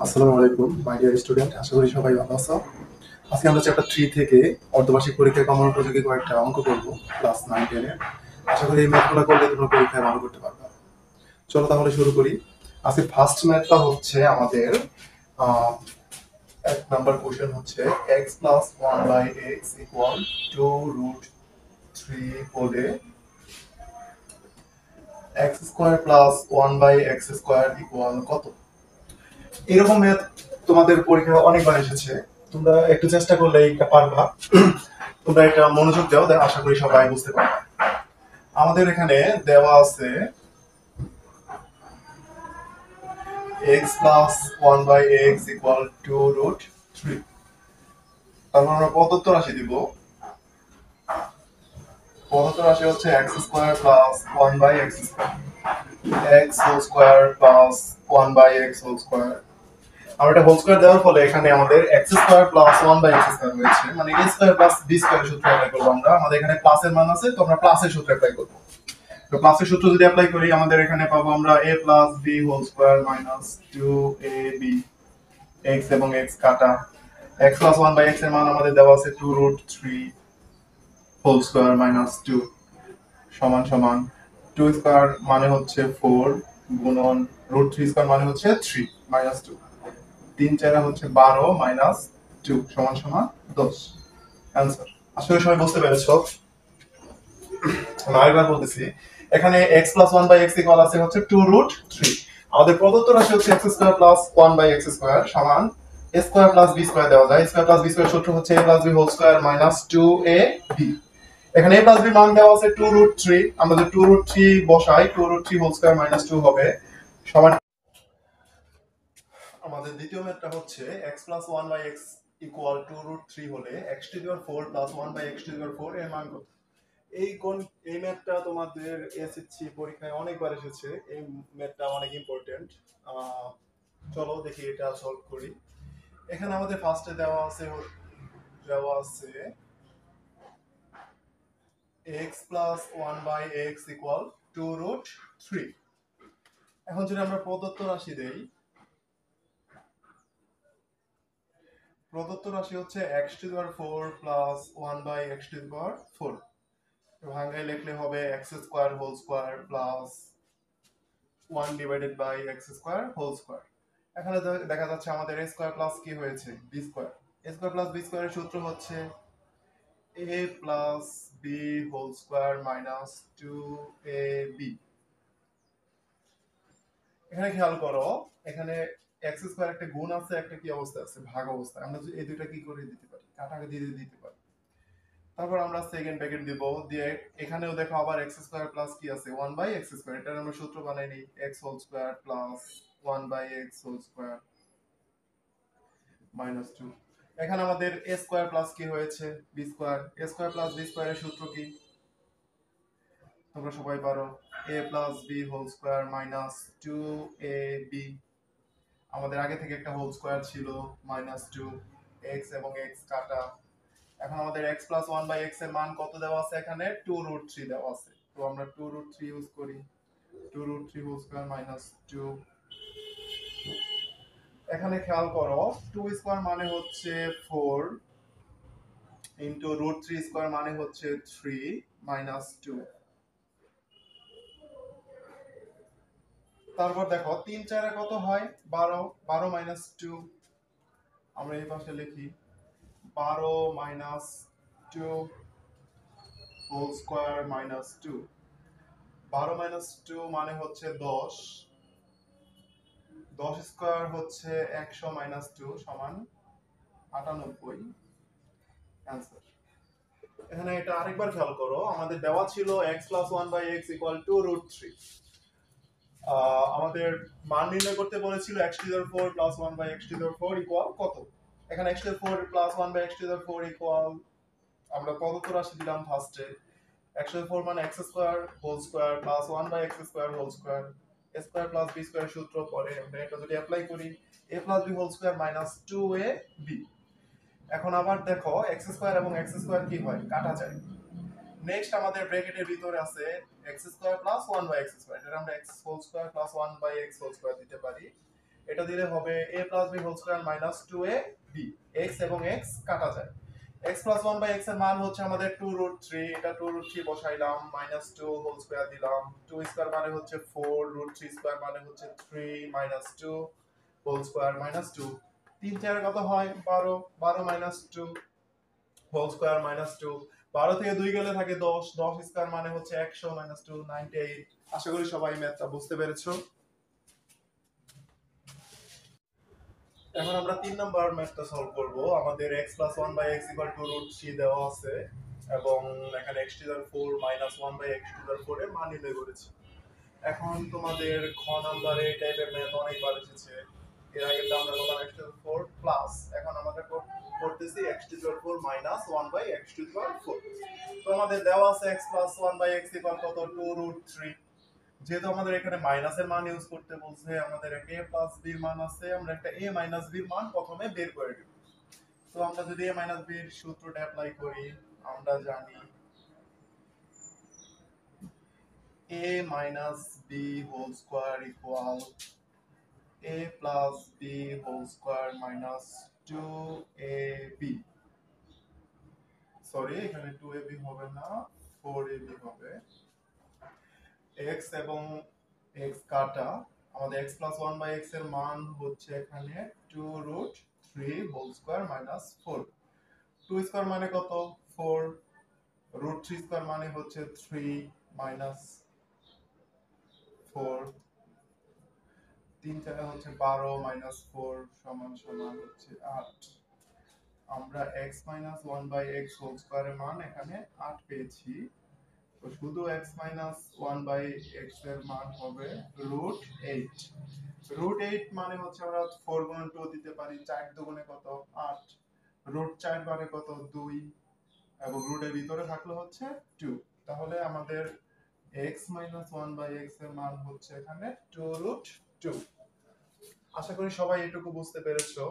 আসসালামু আলাইকুম my dear student, আশা করি সবাই ভালো আছো। আজকে আমরা চ্যাপ্টার 3 থেকে অর্ধবার্ষিক পরীক্ষায় কমন উপযোগী কয়েকটা অঙ্ক করব ক্লাস 9 10 এর। আশা করি এই ম্যাথগুলো করলে তোমরা পরীক্ষায় ভালো করতে পারবে। চলো তাহলে শুরু করি। আজকে ফার্স্ট ম্যাথটা হচ্ছে আমাদের আহ, এক নাম্বার কোশ্চেন হচ্ছে x প্লাস 1/x ইকুয়াল 2√3 হলে x square plus 1/x square equal কত। এরকম ম্যাথ তোমাদের পরীক্ষায় অনেকবার এসেছে, তোমরা একটু চেষ্টা করলে এটা পারবা। তোমরা এটা মনোযোগ দাও, আশা করি সবাই বুঝতে পারবে। আমাদের এখানে দেওয়া আছে x প্লাস 1/x ইকুয়াল 2√3। তারপর আমরা প্রদত্ত রাশি দিব। প্রদত্ত রাশি হচ্ছে x square plus 1/x square, x whole square plus 1/x whole square. আর এটা হোল স্কয়ার দেওয়ার ফলে এখানে আমাদের x square plus 1/x square হয়েছে, মানে a স্কয়ার প্লাস b স্কয়ারের সূত্র অ্যাপ্লাই করব আমরা। আমাদের এখানে প্লাসের মান আছে, তো আমরা প্লাসের সূত্র অ্যাপ্লাই করব। তো প্লাসের সূত্র যদি অ্যাপ্লাই করি আমাদের এখানে পাবো আমরা a plus b whole square minus 2ab, x এবং x কাটা। x প্লাস 1/x এর মান আমাদের দেওয়া আছে 2√3 হোল স্কয়ার মাইনাস 2 সমান সমান 2 স্কয়ার মানে হচ্ছে 4 গুণন √3 স্কয়ার মানে হচ্ছে 3 মাইনাস 2। 3 4 হচ্ছে 12 মাইনাস 2 সমান সমান 10। অ্যান্সার। আসলে সবাই বুঝতে পেরেছো? আমি আরেকবার বলতেছি, এখানে x প্লাস 1/x ইকুয়াল আছে হচ্ছে 2√3। আমাদের প্রদত্ত রাশি হচ্ছে x square plus 1/x square সমান a square plus b square দেওয়া যায়। a square plus b square সূত্র হচ্ছে a plus b whole square minus 2ab। এখানে a প্লাস b মান দেওয়া আছে 2√3, আমরা যদি 2√3 বসাই 2√3 হোল স্কয়ার মাইনাস 2 হবে সমান। আমাদের দ্বিতীয় ম্যাথটা হচ্ছে x প্লাস 1/x ইকুয়াল 2√3 হলে x to the power 4 plus 1/x to the power 4 এর মান কত। এই ম্যাথটা তোমাদের এসএসসি পরীক্ষায় অনেকবার এসেছে, এই ম্যাথটা অনেক ইম্পর্টেন্ট। চলো দেখি এটা সলভ করি। এখানে আমাদের ফার্স্টে দেওয়া আছে x প্লাস 1/x ইকুয়াল 2√3। এখন যদি আমরা প্রদত্ত রাশি দেই, প্রদত্ত রাশি হচ্ছে x to the power 4 plus 1/x to the power 4। ভাঙায় লিখলে হবে x square whole square plus 1 divided by x square whole square. এখানে দেখা যাচ্ছে আমাদের a স্কয়ার প্লাস কি হয়েছে b square. a square plus b স্কয়ারের সূত্র হচ্ছে a plus b whole square minus 2ab। এখানে খেয়াল করো, এখানে x স্কয়ার একটা গুণ আছে, একটা কি অবস্থা আছে, ভাগ অবস্থা। আমরা এই দুইটা কি করে দিতে পারি, কাটাকে দিয়ে দিতে পারি। তারপর আমরা সেকেন্ড ব্র্যাকেট দিব, দিয়ে এখানেও দেখো আবার x স্কয়ার প্লাস কি আছে 1/x স্কয়ার। এটার আমরা সূত্র বানাই নিই, x whole square plus 1/x whole square minus 2। এখানে আমাদের a স্কয়ার প্লাস কি হয়েছে b square. a square plus b স্কয়ারের সূত্র কি তোমরা সবাই পারো, a plus b whole square minus 2ab। আমাদের আগে থেকে একটা হোল স্কয়ার ছিল মাইনাস 2, x এবং x কাটা। এখন আমাদের x প্লাস 1/x এর মান কত দেওয়া আছে, এখানে 2√3 দেওয়া আছে, তো আমরা 2√3 ইউজ করি। 2√3 হোল স্কয়ার মাইনাস 2। এখানে খেয়াল করো 2 স্কয়ার মানে হচ্ছে 4 ইনটু √3 স্কয়ার মানে হচ্ছে 3 মাইনাস 2। তারপর দেখো 3 4 কত হয় 12, 12 মাইনাস 2। আমরা এই পাশে লিখি 12 minus 2 whole square minus 2। 12 minus 2 মানে হচ্ছে 10। 10 স্কয়ার হচ্ছে 100 মাইনাস 2 সমান 98। অ্যান্সার। এখানে এটা আরেকবার খেয়াল করো, আমাদের দেওয়া ছিল x প্লাস 1/x ইকুয়াল 2√3। আমাদের মান নির্ণয় করতে বলেছিল x to the power 4 plus 1/x to the power 4 equal কত। এখানে x to the power 4 plus 1/x to the power 4 equal, আমরা প্রদত্ত রাশি দিলাম ফার্স্টে, x টু দি পাওয়ার 4 মানে x square whole square plus 1/x square whole square, a square plus b square সূত্র পরে আমরা এটা যদি অ্যাপ্লাই করি a plus b whole square minus 2ab। এখন আবার দেখো x স্কয়ার এবং x স্কয়ার কি হয়, কাটা যায়। নেক্সট আমাদের ব্র্যাকেটের ভিতরে আছে x square plus 1/x square, এটা আমরা x whole square plus 1/x whole square দিতে পারি। এটা দিলে হবে a plus b whole square minus 2ab। x এবং x কাটা যায়। x প্লাস 1 বাই x এর মান হচ্ছে আমাদের 2 রুট 3, এটা 2 রুট 3 বসাইলাম, মাইনাস 2 হোল স্কয়ার দিলাম, 2 স্কয়ার মানে হচ্ছে 4, রুট 3 স্কয়ার মানে হচ্ছে 3 মাইনাস 2 হোল স্কয়ার মাইনাস 2। 3 4 কত হয় 12, 12 মাইনাস 2 হোল স্কয়ার মাইনাস 2। 12 থেকে 2 গেলে থাকে 10, 10 স্কয়ার মানে হচ্ছে 100 মাইনাস 2 98। আশা করি সবাই ম্যাথটা বুঝতে পেরেছো। এখন আমরা 3 নাম্বার ম্যাথটা সলভ করব। আমাদের x 1 x √3 দেওয়া আছে এবং এখানে x 4 1 x 4 এর মান নির্ণয় করেছি। এখন তোমাদের খ নাম্বারে এই টাইপের ম্যাথ অনেকবার এসেছে। এর আগে তো আমরা বললাম x 4 প্লাস, এখন আমাদের করতেছি x 4 1 x 4। তো আমাদের দেওয়া আছে x 1 x কত 2√3। যেহেতু আমাদের এখানে মাইনাসের মান ইউজ করতে বলছে, আমাদের একটা a প্লাস b এর মান আছে, আমরা একটা a মাইনাস b এর মান প্রথমে বের করে দেব। তো আমরা যদি a মাইনাস b এর সূত্রটা অ্যাপ্লাই করি, আমরা জানি a minus b whole square equal a plus b whole square minus 2ab। Sorry, এখানে 2ab হবে না, 4ab হবে। x এবং x কাটা, আমাদের x প্লাস 1 বাই x এর মান হচ্ছে এখানে 2√3 হোল স্কয়ার মাইনাস 4। 2 স্কয়ার মানে কত 4, √3 স্কয়ার মানে হচ্ছে 3 মাইনাস 4, 3 4 হচ্ছে 12 মাইনাস 4 সমান সমান হচ্ছে 8। আমরা x minus 1 by x whole স্কয়ারের মান এখানে 8 পেয়েছি। তো শুধু x মাইনাস 1 বাই x এর মান হবে √8। √8 মানে হচ্ছে আমরা 4 গুণন 2 দিতে পারি, 4 দুগুণে কত 8, √4 মানে কত 2 এবং রুটের ভিতরে থাকলে হচ্ছে 2। তাহলে আমাদের x মাইনাস 1 বাই x এর মান হচ্ছে এখানে 2√2। আশা করি সবাই এটুকু বুঝতে পেরেছো।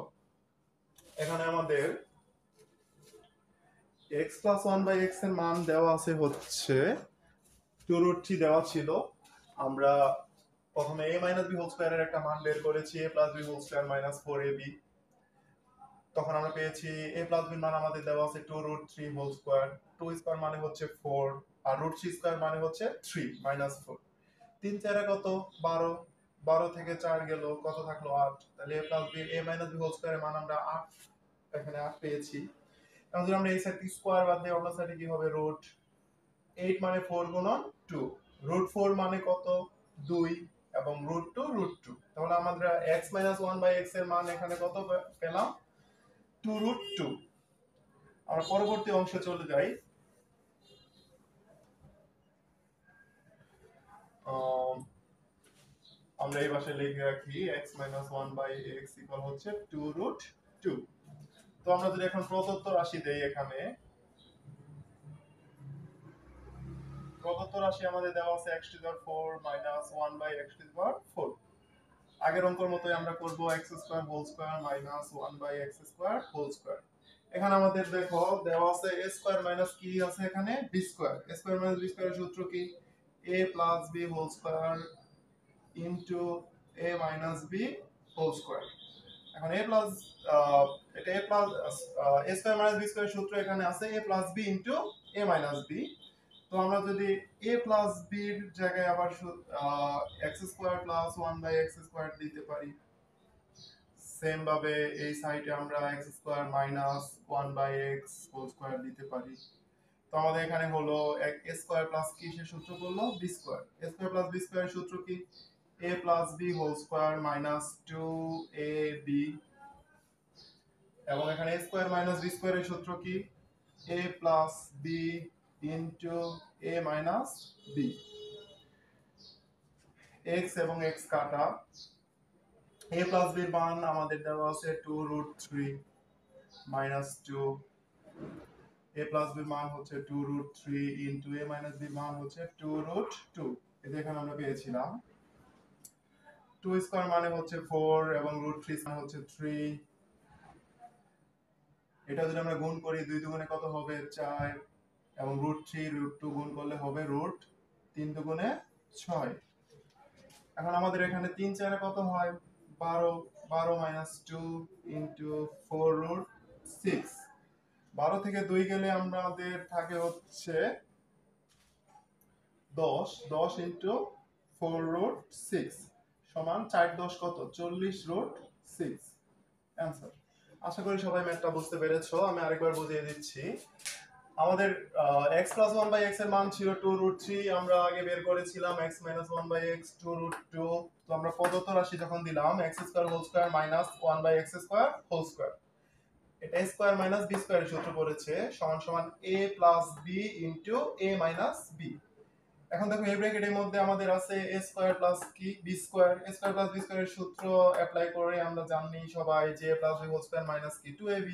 এখানে আমাদের x প্লাস 1 বাই x এর মান দেওয়া আছে হচ্ছে 2√3 দেওয়া ছিল। আমরা প্রথমে a মাইনাস b হোল স্কয়ারের একটা মান বের করেছি, a plus b whole square minus 4ab। তখন আমরা পেয়েছি a প্লাস b এর মান আমাদের দেওয়া আছে 2√3 হোল স্কয়ার, 2 স্কয়ার মানে হচ্ছে 4 আর √3 স্কয়ার মানে হচ্ছে 3 মাইনাস 4। 3 4 কত 12, 12 থেকে 4 গেল কত থাকলো 8। তাহলে a plus b a minus b whole স্কয়ারের মান আমরা 8, এখানে 8 পেয়েছি। এখন যদি আমরা এই সাইডে স্কয়ার বাদ দিই, অন্য সাইডে কি হবে রুট 8 মানে 4 গুণন 2, √4 মানে কত 2 এবং √2। তাহলে আমরা x 1 বাই x এর মান এখানে কত পেলাম 2√2। আমরা পরবর্তী অংশে চলে যাই। আমরা এই পাশে লিখে রাখি x 1 বাই x ইকুয়াল হচ্ছে 2√2। তো আমরা যদি এখন প্রদত্ত রাশি দেই, এখানে প্রদত্ত রাশি আমাদের দেওয়া আছে x to the power 4 1 by x to the power 4। আগের অঙ্কের মতোই আমরা করব x square whole square 1 by x square whole square. এখানে আমাদের দেখো দেওয়া আছে a স্কয়ার মাইনাস কি আছে এখানে b square. a square minus b স্কয়ারের সূত্র কি a plus b whole square into a minus b whole square. এখন a প্লাস এটা a plus a square minus b স্কয়ারের সূত্র এখানে আছে a plus b into a minus b। তো আমরা যদি a প্লাস b এর জায়গায় আবার x square plus 1 by x square দিতে পারি, সেম ভাবে এই সাইডে আমরা x square minus 1 by x whole square দিতে পারি। তো আমাদের এখানে হলো a স্কয়ার প্লাস কি এর সূত্র বললো b square. a square plus b স্কয়ারের সূত্র কি a plus b whole square minus 2ab এবং এখানে a স্কয়ার মাইনাস b স্কয়ারের সূত্র কি a plus b into a minus b। x এবং x কাটা, a প্লাস b এর মান আমাদের দেওয়া আছে 2√3 মাইনাস 2, a প্লাস b এর মান হচ্ছে 2√3 ইনটু a মাইনাস b এর মান হচ্ছে 2√2। এটা এখানে আমরা পেয়েছিলাম 2 স্কয়ার মানে হচ্ছে 4 এবং √3 মানে হচ্ছে 3। এটা যদি আমরা গুণ করি 2 দুগুণে কত হবে 4 এবং √3 √2 গুণ করলে হবে √3 দুগুণে 6। এখন আমাদের এখানে 3 4 কত হয় 12, 12 মাইনাস 2 ইন্টু 4√6। 12 থেকে 2 গেলে আমাদের থাকে হচ্ছে 10। 10 ইন্টু 4√6 সমান 4 10 কত, 40√6 অ্যান্সার। আশা করি সবাই ম্যাথটা বুঝতে পেরেছো। আমি আরেকবার বুঝিয়ে দিচ্ছি। আমাদের x প্লাস 1 বাই x এর মান ছিল 2√3। আমরা আগে বের করেছিলাম x মাইনাস 1 বাই x 2√2। তো আমরা প্রদত্ত রাশি যখন দিলাম x square whole square minus 1 by x square whole square, এটা স্কয়ার মাইনাস বি স্কয়ারের সূত্র পড়েছে সমান সমান a plus b into a minus b। এখন দেখো এই ব্র্যাকেটের মধ্যে আমাদের আছে a স্কয়ার প্লাস কি b square. a square plus b স্কয়ারের সূত্র অ্যাপ্লাই করে আমরা জানি সবাই যে a plus b whole square minus কি 2ab।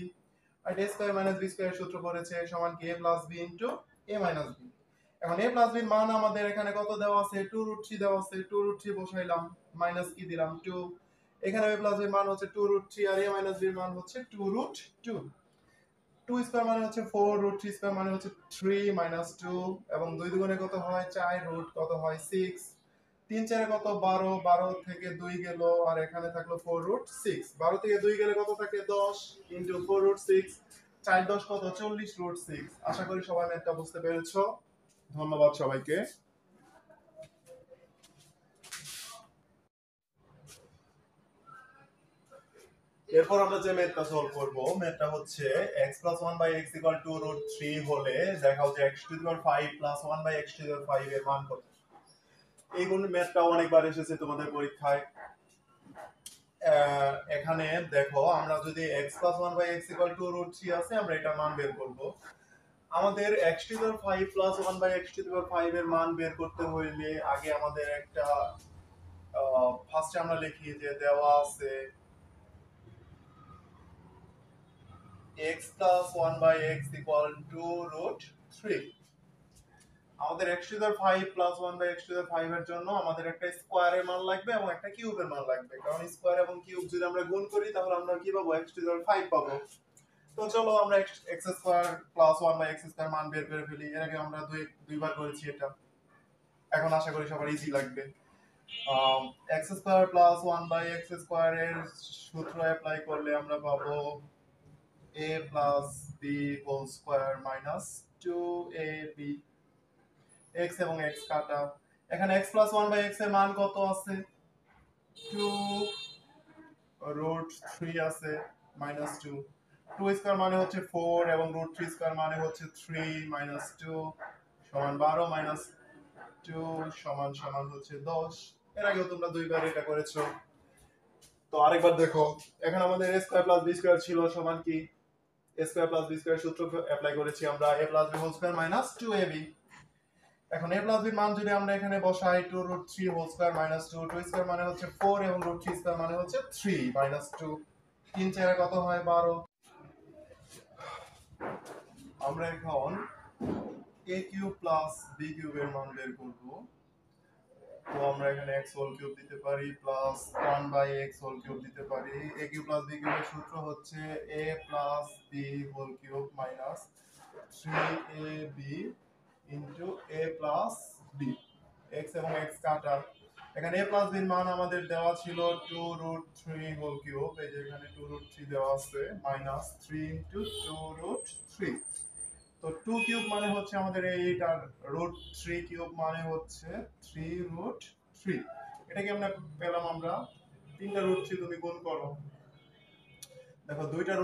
আর a স্কয়ার মাইনাস b স্কয়ারের সূত্র পড়েছে সমান কি a plus b into a minus b। এখন a প্লাস b এর মান আমাদের এখানে কত দেওয়া আছে, 2√3 দেওয়া আছে। 2√3 বসাইলাম, মাইনাস কি দিলাম 2। এখানে a প্লাস b এর মান হচ্ছে 2√3 আর a মাইনাস b এর মান হচ্ছে 2√2। 2 স্কয়ার মানে হচ্ছে 4√3 স্কয়ার মানে হচ্ছে 3 মাইনাস 2 এবং 2 দুগুণে কত হয় 4, রুট কত হয় 6। 3 4 কত 12, 12 থেকে 2 গেল আর এখানে থাকলো 4√6। 12 থেকে 2 গেলে কত থাকে 10 ইনটু 4√6। 4 10 কত 40√6। আশা করি সবাই ম্যাথটা বুঝতে পেরেছো। ধন্যবাদ সবাইকে। এরপর আমরা যে ম্যাথটা সলভ করব, ম্যাথটা হচ্ছে x plus 1 by x equal to root 3 হলে দেখাও যে x to the power 5 plus 1 by x to the power 5 এর মান কত। এই গুণ ম্যাথটা অনেকবার এসেছে তোমাদের পরীক্ষায়। এখানে দেখো আমরা যদি x plus 1 by x equal to root 3 আছে, আমরা এটা মান বের করব। আমাদের x to the power 5 plus 1 by x to the power 5 এর মান বের করতে হইলে আগে আমাদের একটা ফার্স্টে আমরা লিখি যে দেওয়া আছে x plus 1 by x equal to root 3। আমাদের x to the 5 plus 1 by x to the 5 এর জন্য আমাদের একটা স্কয়ারের মান লাগবে এবং একটা কিউবের মান লাগবে, কারণ স্কয়ার এবং কিউব যদি আমরা গুণ করি তাহলে আমরা কি পাবো, x to the 5 পাবো। তো চলো আমরা x square plus 1 by x square মান বের করে ফেলি। এর আগে আমরা দুইবার করেছি এটা, এখন আশা করি সবার ইজি লাগবে। x square plus 1 by x square এর সূত্র অ্যাপ্লাই করলে আমরা পাবো a plus b whole square minus 2ab। x এবং x কাটা, এখানে x plus 1 by x এর মান কত আছে 2√3 আছে মাইনাস 2। 2 স্কয়ার মানে হচ্ছে 4 এবং √3 স্কয়ার মানে হচ্ছে 3 মাইনাস 2 সমান 12 মাইনাস 2 সমান সমান হচ্ছে 10। এর আগেও তোমরা দুইবার এটা করেছো। তো আরেকবার দেখো, এখানে আমাদের a square plus b square ছিল সমান কি a square plus b square সূত্র অ্যাপ্লাই করেছি আমরা a plus b whole square minus 2ab। এখন a প্লাস b এর মান যদি আমরা এখানে বসাই 2√3 হোল স্কয়ার মাইনাস 2, 2 স্কয়ার মানে হচ্ছে 4 এবং √3 স্কয়ার মানে হচ্ছে 3 মাইনাস 2। 3 4 কত হয় 12। আমরা এখন a কিউব প্লাস b কিউবের মান বের করব। তো আমরা এখানে x হোল কিউব দিতে পারি plus 1 by x whole cube দিতে পারি। a কিউব প্লাস b কিউবের সূত্র হচ্ছে a plus b whole cube minus 3ab into a plus b। x এবং x কাটা, এখানে a প্লাস b এর মান আমাদের দেওয়া ছিল 2√3 হোল কিউব। এই যে এখানে 2√3 দেওয়া আছে মাইনাস 3 ইনটু 2√3। তো 2 কিউব মানে হচ্ছে আমাদের 8 আর √3 কিউব মানে হচ্ছে 3√3। এটাকে আমরা পেলাম আমরা, তিনটা √3 তুমি গুণ করো, দেখো দুইটা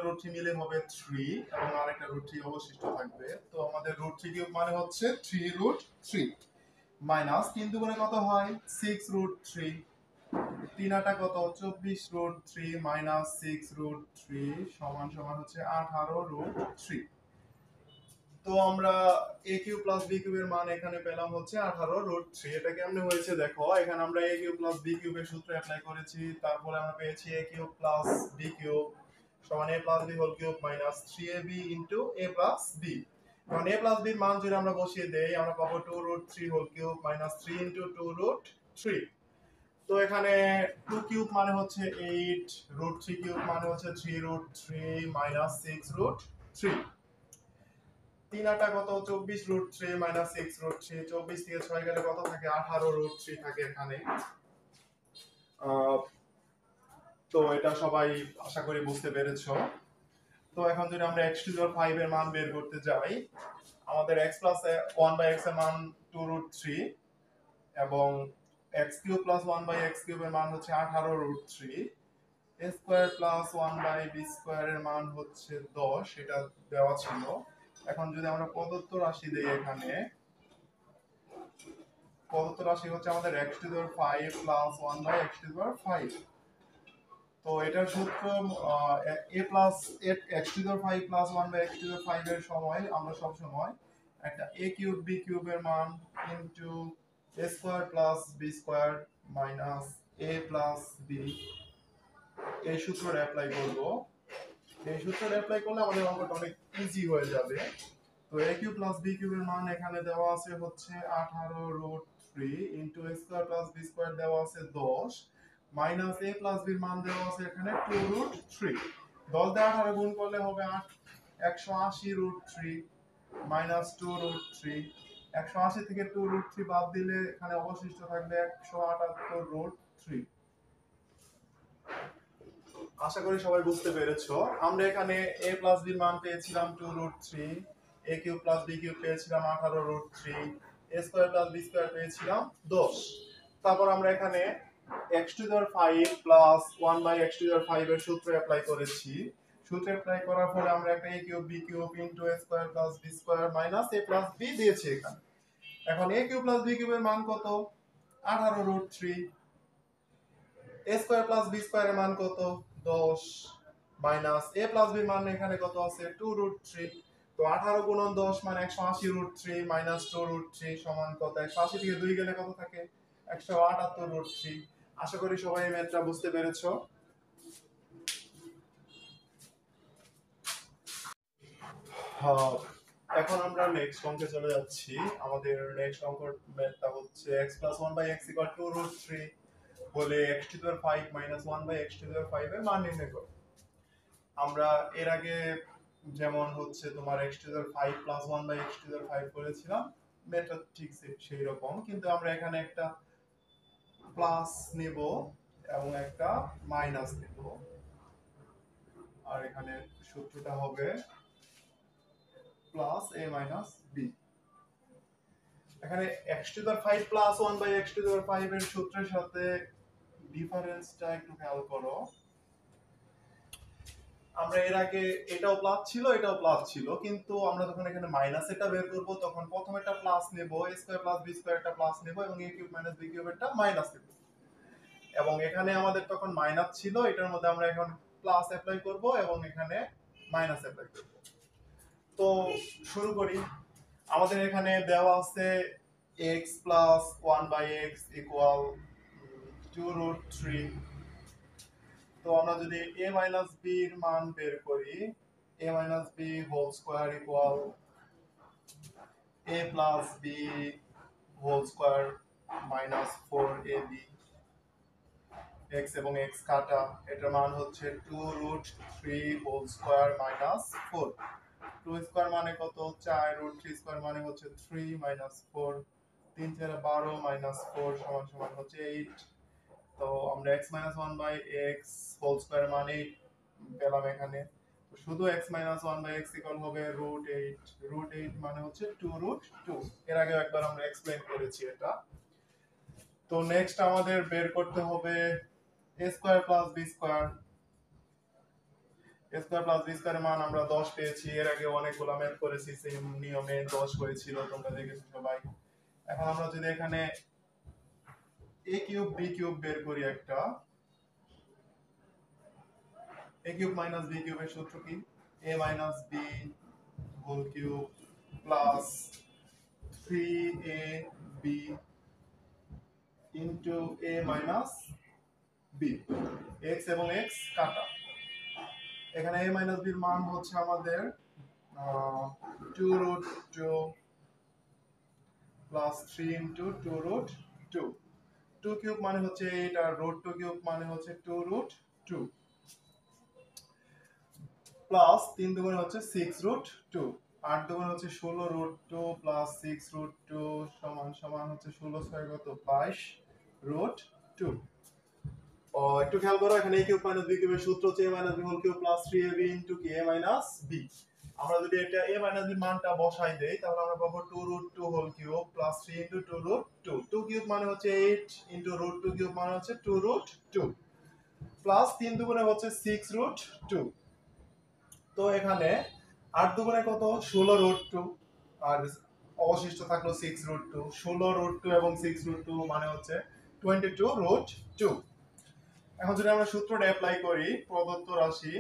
√3 মিলে হবে 3 এবং আরেকটা √3 অবশিষ্ট থাকবে। তো আমাদের √3 কিউব মানে হচ্ছে 3√3 মাইনাস 3 দুগুণে কত হয় 6√3। 3 আটা কত 24√3 মাইনাস 6√3 সমান সমান হচ্ছে 18√3। তো আমরা a কিউব প্লাস b কিউবের মান এখানে পেলাম হচ্ছে 18√3। এটা কেমনে হয়েছে দেখো, এখানে আমরা a কিউব প্লাস b কিউবের সূত্র অ্যাপ্লাই করেছি, তারপরে আমরা পেয়েছি a cube plus b cube সমান a plus b whole cube minus 3ab into a plus b। এখন a প্লাস b এর মান যদি আমরা বসিয়ে দেই আমরা পাবো 2√3 হোল কিউব মাইনাস 3 ইনটু 2√3। তো এখানে 2 কিউব মানে হচ্ছে 8, √3 কিউব মানে হচ্ছে 3√3 মাইনাস 6√3। 3 আটা কত 24√3 মাইনাস 6√3। 24 থেকে 6 গেলে কত থাকে 18√3 থাকে এখানে। আহ, তো এটা সবাই আশা করি বুঝতে পেরেছো। তো এখন যদি আমরা x টু দি পাওয়ার 5 এর মান বের করতে যাই, আমাদের x প্লাস 1 বাই x এর মান 2√3 এবং x cube plus 1 by x cube এর মান হচ্ছে 18√3, a square plus 1 by b square এর মান হচ্ছে 10, এটা দেওয়া ছিল। এখন যদি আমরা প্রদত্ত রাশি দেই, এখানে প্রদত্ত রাশি হচ্ছে আমাদের x to the power 5 plus 1 by x to the power 5। তো এটার সূত্র a plus x to the power 5 plus 1 by x to the power 5 এর সময় আমরা সব সময় একটা a কিউব b কিউব এর মান into a square plus b square minus a plus b, এই সূত্রটা অ্যাপ্লাই করব। এই সূত্রটা অ্যাপ্লাই করলে আমাদের অঙ্কটা অনেক ইজি হয়ে যাবে। তো a কিউব প্লাস b কিউবের মান এখানে দেওয়া আছে হচ্ছে 18√3 into a square plus b square দেওয়া আছে 10 মাইনাস a প্লাস b এর মান দেওয়া আছে এখানে 2√3। 10 দিয়ে 18 গুণ করলে হবে 180√3 মাইনাস 2√3। 180 থেকে 2√3 বাদ দিলে এখানে অবশিষ্ট থাকবে 178√3। আশা করি সবাই বুঝতে পেরেছো। আমরা এখানে a প্লাস b এর মান পেয়েছিলাম 2√3, a cube plus b cube পেয়েছিলাম 18√3, a square plus b square পেয়েছিলাম 10। তারপর আমরা এখানে x to the power 5 plus 1 by x to the power 5 এর সূত্র অ্যাপ্লাই করেছি। সূত্র অ্যাপ্লাই করার ফলে আমরা একটা a cube b cube into a square plus b square minus a plus b দিয়েছি এখানে। এখন a কিউব প্লাস b কিউবের মান কত? 18√3। a স্কয়ার প্লাস b স্কয়ারের মান কত? 10 মাইনাস a প্লাস b এর মান এখানে কত আছে? 2√3। তো 18 গুণন 10 মানে 180√3 মাইনাস 2√3 সমান কত? 180 থেকে 2 গেলে কত থাকে? 178√3। আশা করি সবাই এই ম্যাথটা বুঝতে পেরেছো। হ্যাঁ, এখন আমরা নেক্সট অঙ্কে চলে যাচ্ছি। আমাদের নেক্সট অঙ্কের ম্যাথটা হচ্ছে x plus 1 by x equal to √3 বলে x to the power 5 minus 1 by x to the power 5 এর মান নির্ণয় করো। আমরা এর আগে যেমন হচ্ছে তোমার x to the power 5 plus 1 by x to the power 5 করেছিলাম, ম্যাথটা ঠিক সেই রকম, কিন্তু আমরা এখানে একটা প্লাস নেব এবং একটা মাইনাস নেব। আর এখানে সূত্রটা হবে প্লাস a মাইনাস b। এখানে x to the power 5 plus 1 by x to the power 5 এর সূত্রের সাথে ডিফারেন্সটা একটু খেয়াল করো। আমরা এর আগে এটাও প্লাস ছিল, এটাও প্লাস ছিল, কিন্তু আমরা যখন এখানে মাইনাস এটা বের করব তখন প্রথম এটা প্লাস নেব, a square plus b square এটা প্লাস নেব এবং a cube minus b cube এটা মাইনাস নেব। এবং এখানে আমাদের তখন মাইনাস ছিল, এটার মধ্যে আমরা এখন প্লাস অ্যাপ্লাই করব এবং এখানে মাইনাস অ্যাপ্লাই করব। তো শুরু করি। আমাদের এখানে দেওয়া আছে x plus 1 by x equal 2√3। তো আমরা যদি a মাইনাস b এর মান বের করি, a minus b whole square equal a plus b whole square minus 4ab, x এবং x কাটা, এটার মান হচ্ছে 2√3 হোল স্কয়ার মাইনাস 4। 2 স্কয়ার মানে কত? 4, √3 স্কয়ার মানে হচ্ছে 3 মাইনাস 4, 3 4 12 মাইনাস 4 সমান সমান হচ্ছে 8। তো আমরা x minus 1 by x whole square মানে পেলাম এখানে। তো শুধু x minus 1 by x equal হবে √8। √8 মানে হচ্ছে 2√2। এর আগে একবার আমরা এক্সপ্লেইন করেছি এটা। তো নেক্সট আমাদের বের করতে হবে a square plus b square. a square plus b স্কয়ারের মান আমরা 10 পেয়েছি। এর আগে অনেকগুলো ম্যাথ করেছি, সেম নিয়মে 10 হয়েছিল, তোমরা দেখেছো সবাই। এখন আমরা যদি এখানে a কিউব b কিউব বের করি, একটা a কিউব মাইনাস b কিউবের সূত্র কি? a minus b whole cube plus 3ab into a minus b, x এবং x কাটা। এখানে a মাইনাস b এর মান হচ্ছে আমাদের 2√2 প্লাস 3 ইনটু 2√2। 2 কিউব মানে হচ্ছে 8 আর √2 কিউব মানে হচ্ছে 2√2 প্লাস 3 দুগুণে হচ্ছে 6√2, 8 দুগুণে হচ্ছে 16√2 প্লাস 6√2 সমান সমান হচ্ছে 16 ছয় কত? 22√2। একটু খেয়াল করো, এখানে a কিউব মাইনাস b কিউবের সূত্র হচ্ছে a minus b whole cube plus 3ab into কি a মাইনাস b। আমরা যদি এটা a মাইনাস b মানটা বসাই দেই তাহলে আমরা পাবো 2 root 2 whole cube plus 3 into 2 root 2। 2 cube মানে হচ্ছে 8 ইনটু রুট 2 কিউব মানে হচ্ছে 2 রুট 2 প্লাস 3 দুগুণে হচ্ছে 6 রুট 2। তো এখানে 8 দুগুণে কত, 16 রুট 2, আর অবশিষ্ট থাকলো 6 রুট 2। 16 রুট 2 এবং 6 রুট 2 মানে হচ্ছে 22 রুট 2। এখন যদি আমরা সূত্রটা অ্যাপ্লাই করি, প্রদত্ত রাশি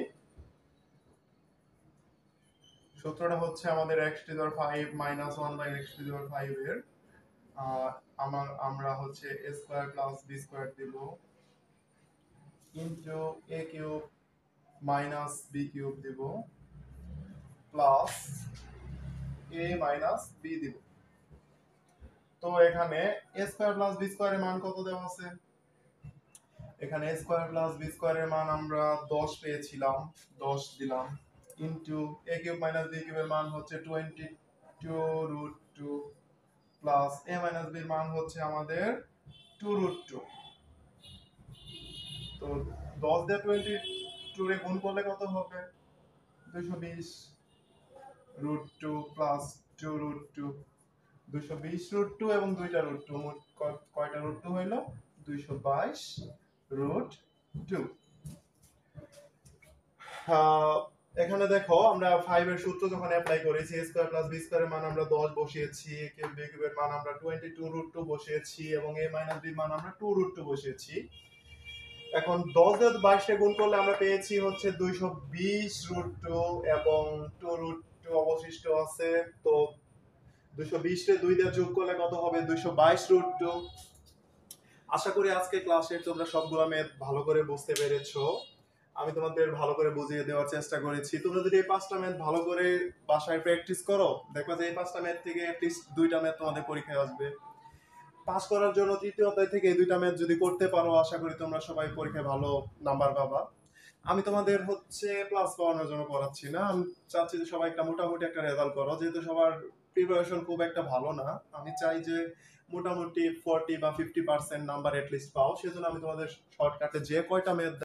সূত্রটা হচ্ছে আমাদের x to the power 5 minus 1 by x to the power 5 এর আমরা হচ্ছে a square plus b square দেব into a cube minus b cube দেব প্লাস a মাইনাস b দেব। তো এখানে a স্কয়ার প্লাস b স্কয়ারের মান কত দেওয়া আছে? এখানে a স্কয়ার প্লাস b স্কয়ারের মান আমরা 10 পেয়েছিলাম, 10 দিলাম into a cube minus b কিউবের মান হচ্ছে 22 root 2 plus a minus b এর মান হচ্ছে আমাদের 2 রুট 2। তো 10 দিয়ে 22 রে গুণ করলে কত হবে? 220 রুট 2 প্লাস 2 রুট 2, 220 রুট 2 এবং দুইটা রুট 2, মোট কয়টা রুট 2 হইল? 222 রুট 2। এখানে দেখো আমরা 5 এর সূত্র যখন অ্যাপ্লাই করেছি, a স্কয়ার প্লাস b স্কয়ারের মান আমরা 10 বসিয়েছি, a কিউব b কিউবের মান আমরা 22 রুট 2 বসিয়েছি এবং a মাইনাস b মান আমরা 2 রুট 2 বসিয়েছি। এখন 10 দিয়ে 22 কে গুণ করলে আমরা পেয়েছি হচ্ছে 220 রুট 2 এবং 2 রুট 2 অবশিষ্ট আছে। তো 220 কে 2 দিয়ে যোগ করলে কত হবে? 222 রুট 2। আশা করি আজকে ক্লাসে তোমরা সবগুলো ম্যাথ ভালো করে বুঝতে পেরেছো। আমি তোমাদের ভালো করে বুঝিয়ে দেওয়ার চেষ্টা করেছি। তোমরা যদি এই 5টা ম্যাথ ভালো করে বাসায় প্র্যাকটিস করো, দেখবা যে এই 5টা ম্যাথ থেকে অ্যাটলিস্ট 2টা ম্যাথ তোমাদের পরীক্ষায় আসবে। পাস করার জন্য তৃতীয় অধ্যায় থেকে এই 2টা ম্যাথ যদি করতে পারো, আশা করি তোমরা সবাই পরীক্ষায় ভালো নাম্বার পাবা। আমি তোমাদের হচ্ছে প্লাস পাওয়ানোর জন্য পড়াচ্ছি না, আমি চাচ্ছি যে সবাই একটা মোটামুটি একটা রেজাল্ট করো। যেহেতু সবার প্রিপারেশন খুব একটা ভালো না, আমি চাই যে মোটামুটি 40 বা 50% নাম্বার অ্যাটলিস্ট পাও। সেজন্য আমি তোমাদের শর্টকাটে যে কয়টা ম্যাথ